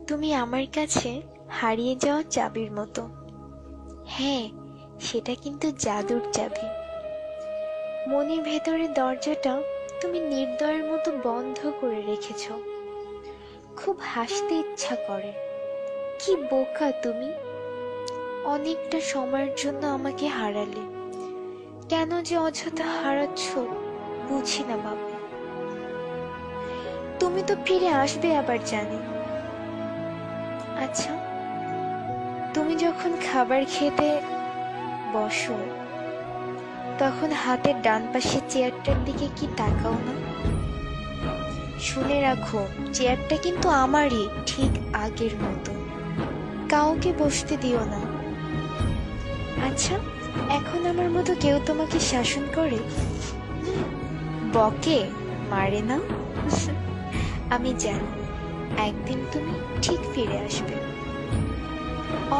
তুমি আমার কাছে হারিয়ে যাওয়া চাবির মতো। হ্যাঁ, সেটা কিন্তু জাদুর চাবি। মনের ভেতরের দরজাটা তুমি নির্দয়ের মতো বন্ধ করে রেখেছ। খুব হাসতে ইচ্ছা করে। কি বোকা তুমি! অনেকটা সময়ের জন্য আমাকে হারালে। কেন যে অযথা হারাচ্ছ বুঝি না বাবা। তুমি তো ফিরে আসবে আবার জানি। আচ্ছা, তুমি যখন খাবার খেতে বসো তখন হাতের ডান পাশের চেয়ারটার দিকে কি তাকাও না? শুনে রাখো, চেয়ারটা কিন্তু আমারই, ঠিক আগের মতো। কাউকে বসতে দিও না। আচ্ছা, এখন আমার মতো কেউ তোমাকে শাসন করে? বকে, মারে না? আমি জানি একদিন তুমি ঠিক ফিরে আসবে।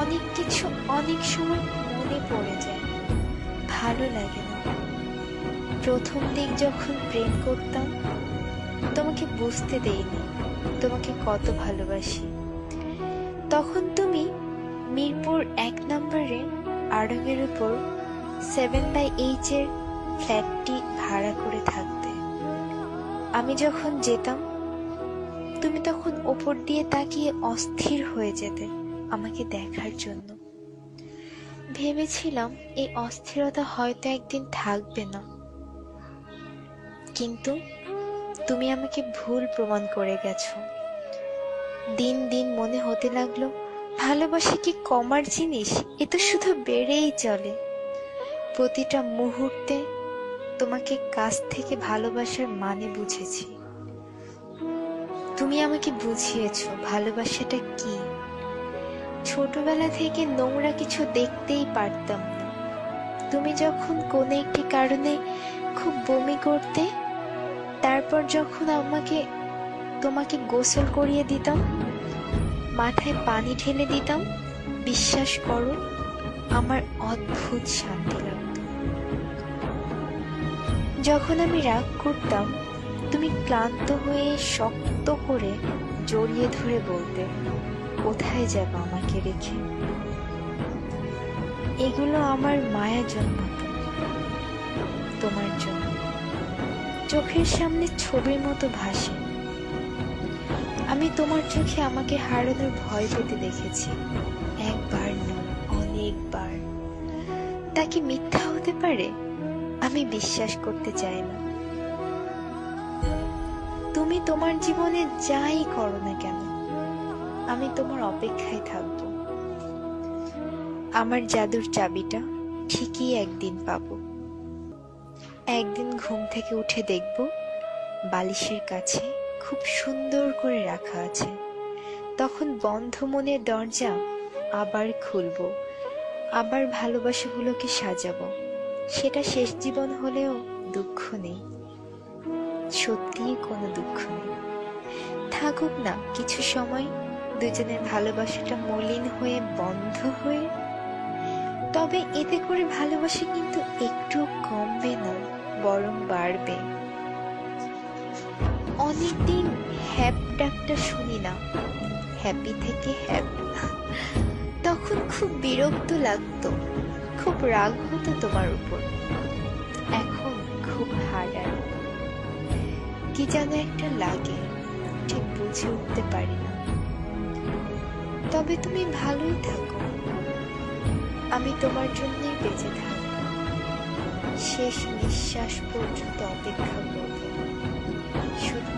অনেক কিছু অনেক সময় মনে পড়ে যায়, ভালো লাগে না। প্রথম দিক যখন প্রেম করতাম তোমাকে বুঝতে দেইনি তোমাকে কত ভালোবাসি। তখন তুমি মিরপুর 1 নম্বরে আড়ঙের উপর 7/8 এর ফ্ল্যাটটি ভাড়া করে থাকতে। আমি যখন যেতাম তুমি তখন ওপর দিয়ে তাকিয়ে অস্থির হয়ে যেতে আমাকে দেখার জন্য। ভেবেছিলাম এই অস্থিরতা হয়তো একদিন থাকবে না, কিন্তু তুমি আমাকে ভুল প্রমাণ করে গেছো। দিন দিন মনে হতে লাগলো ভালোবাসা কি কমার জিনিস, এ তো শুধু বেড়েই চলে। প্রতিটা মুহূর্তে তোমাকে কাছ থেকে ভালোবাসার মানে বুঝেছি। তুমি আমাকে বুঝিয়েছো ভালোবাসাটা কি। ছোটবেলা থেকে নোংরা কিছু দেখতেই পারতাম না। তুমি যখন কোনো একটি কারণে খুব বমি করতে, তারপর যখন তোমাকে গোসল করিয়ে দিতাম, মাথায় পানি ঢেলে দিতাম, বিশ্বাস করো আমার অদ্ভুত শান্তি লাগত। যখন আমি রাগ করতাম তুমি ক্লান্ত হয়ে শক্ত করে জড়িয়ে ধরে বলতে, কোথায় যাব আমাকে রেখে? এগুলো আমার মায়া জন্মাতো তোমার জন্য। চোখের সামনে ছবির মতো ভাসে। আমি তোমার চোখে আমাকে হারানোর ভয় পেতে দেখেছি, একবার নয় অনেকবার। তা কি মিথ্যা হতে পারে? আমি বিশ্বাস করতে চাই না। তুমি তোমার জীবনে যাই করো না কেন আমি তোমার অপেক্ষায় থাকবো। আমার জাদুর চাবিটা ঠিকই একদিন পাবো। একদিন ঘুম থেকে উঠে দেখব বালিশের কাছে খুব সুন্দর করে রাখা আছে। তখন বন্ধ মনের দরজা আবার খুলবো, আবার ভালোবাসাগুলোকে সাজাবো। সেটা শেষ জীবন হলেও দুঃখ নেই, সত্যিই কোনো দুঃখ নেই। থাকুক না কিছু সময় দুজনের ভালোবাসাটা মলিন হয়ে বন্ধ হয়ে, তবে এতে করে ভালোবাসা কিন্তু একটু কমবে না, বরং বাড়বে। অনেকদিন হ্যাপ ডাকটা শুনি না, হ্যাপি থেকে হ্যাপ। তখন খুব বিরক্ত লাগতো, খুব রাগ হতো তোমার উপর। এখন খুব হারায়, কি যেন একটা লাগে, ঠিক বুঝে উঠতে পারি না। তবে তুমি ভালোই থাকো, আমি তোমার জন্যই বেঁচে থাকবো। শেষ নিঃশ্বাস পর্যন্ত অপেক্ষা করবো শুধু